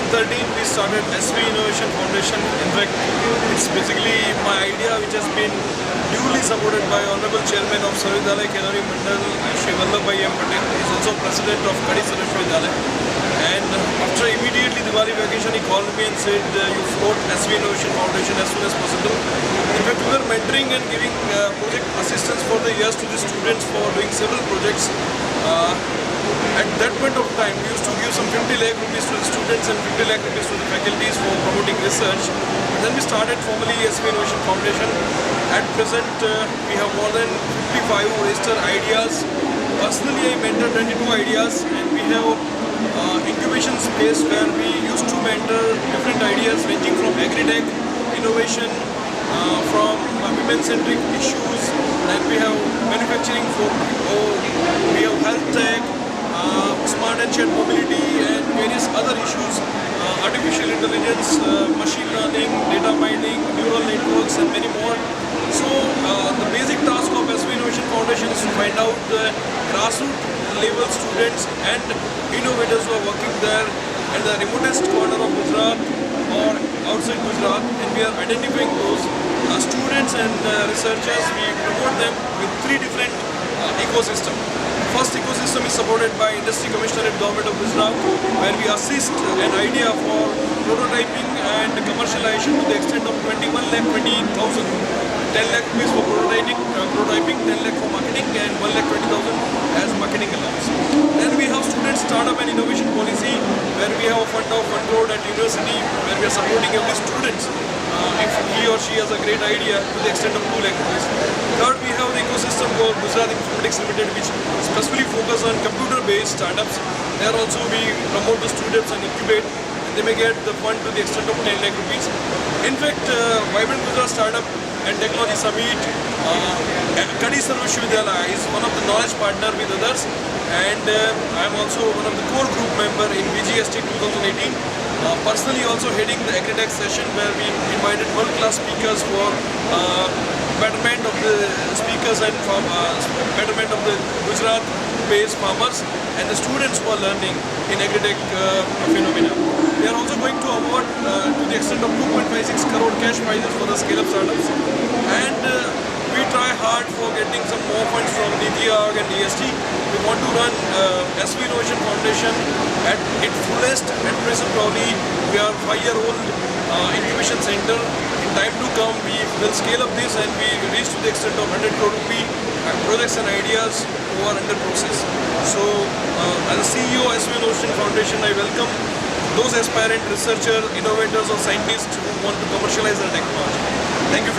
2013 we started SV Innovation Foundation. In fact, it's basically my idea which has been duly supported by Honorable Chairman of Sarvishwadhyalaya Kenari Mandal, Shri Vallabhbhai M. Patel. He is also President of Kadi Sarvishwadhyalaya. And after immediately Diwali vacation, he called me and said, you float SV Innovation Foundation as soon as possible. In fact, we were mentoring and giving project assistance for the years to the students for doing several projects. At that point of time, we used to give some 50 lakh rupees to the students and 50 lakh rupees to the faculties for promoting research. And then we started formally SV Innovation Foundation. At present, we have more than 55 registered ideas. Personally, I mentor 22 ideas, and we have incubation space where we used to mentor different ideas ranging from agri-tech, innovation, from women-centric issues, and we have manufacturing for we have health tech, smart and shared mobility, and various other issues, artificial intelligence, machine learning, data mining, neural networks, and many more. So the basic task of SV Innovation Foundation is to find out the grassroots level students and innovators who are working there at the remotest corner of Gujarat or outside Gujarat, and we are identifying those students and researchers. We promote them with three different ecosystems. First ecosystem is supported by Industry Commissionerate Government of Gujarat, where we assist an idea for prototyping and commercialization to the extent of 21,20,000. 10 lakh rupees for prototyping, 10 lakh for marketing, and 1,20,000 as marketing allowance. Then we have student startup and innovation policy, where we have a fund of 1 crore at university, where we are supporting every student if he or she has a great idea to the extent of 2 lakh rupees. Third, we have the ecosystem called Gujarat Informatics Limited, which specifically focus on computer-based startups. There also we promote the students and incubate, and they may get the fund to the extent of 10 lakh rupees. In fact, Vibrant Gujarat Startup and Technology Summit, Kadi Sarvishwadhyalaya is one of the knowledge partner with others, and I am also one of the core group member in VGST 2018. Personally also heading the Agritech session, where we invited world-class speakers for betterment of the speakers and betterment of the Gujarat-based farmers and the students who are learning in Agritech phenomena. We are also going to award to the extent of 2.56 crore cash prizes for the scale-up startups, and we try hard for getting some more funds from Niti Aayog and DST. We want to run SV Innovation Foundation at its fullest. At present, probably we are 5-year-old incubation center. In time to come, we will scale up this and we reach to the extent of 100 crore rupee projects and ideas who are under process. So, as a CEO of SV Innovation Foundation, I welcome those aspirant researchers, innovators or scientists who want to commercialize their technology. Thank you.